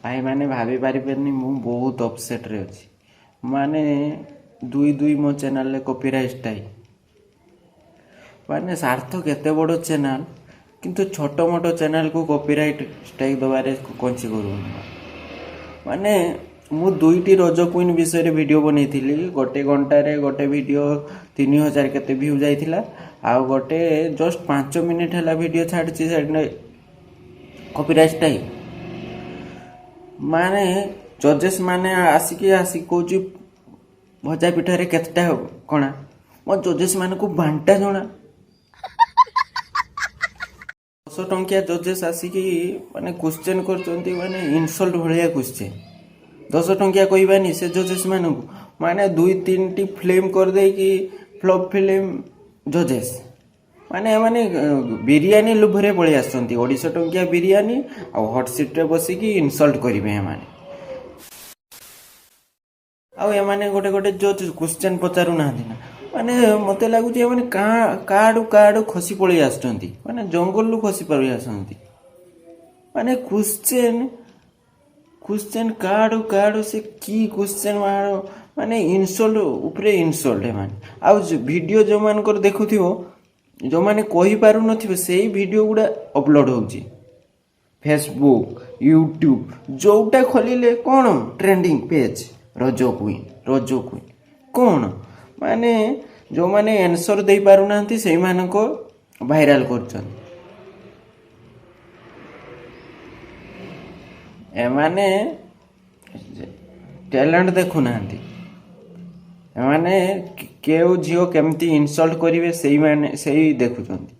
भाई माने भाभी पारिबेनी मु बहुत अपसेट रे अछि माने दुई दुई मो चैनल ले कॉपीराइट स्ट्राइक माने सार्थक केते बड़ चैनल किंतु छोटो मोटो चैनल को कॉपीराइट स्ट्राइक दबारे कोंची करू माने मु दुईटी रज क्वीन विषय रे वीडियो बनैथिली गोटे घंटा रे गोटे वीडियो 3000 केते व्यू जाइथिला आ गोटे जस्ट 5 मिनिट हला वीडियो छाडची कॉपीराइट स्ट्राइक माने जजेस माने आसिक कौच भजा पिठारे केतटा कणा मो जजेस मान को बांटा जणा 10 टंकिया जजेस आसिक माने क्वेश्चन करचंती माने इनसल्ट भलिया क्वेश्चन 10 टंकिया कहबानी से जजेस मान को माने 2-3 टी फिल्म कर दे कि फ्लॉप फिल्म जजेस माने माने बिरयानी लुभरे पळि आसंती 150 टंकिया बिरयानी आ हॉट सीट रे बसी कि इनसल्ट करिवे माने आ एमाने गोटे गोटे जज क्वेश्चन पचारू ना माने मते लागु जे माने काडू खसी पळि आसंती माने जंगल लु खसी पळि आसंती माने क्वेश्चन काडू से की क्वेश्चन माने इनसल्ट ऊपरे इनसल्ट माने आ वीडियो जो मान कर देखुथिबो जो माने कहि पारु नथिबे सेही वीडियो गुडा अपलोड होउची फेसबुक यूट्यूब जोटा खोलिले कोन ट्रेंडिंग पेज रजो क्वीन कोन माने जो माने आंसर दे पारु नांती सेही मान को वायरल करछन ए माने टैलेंट देखु नांती माने केउ झियो केमती इनसल्ट करिवे सेही माने सेही देखुचंती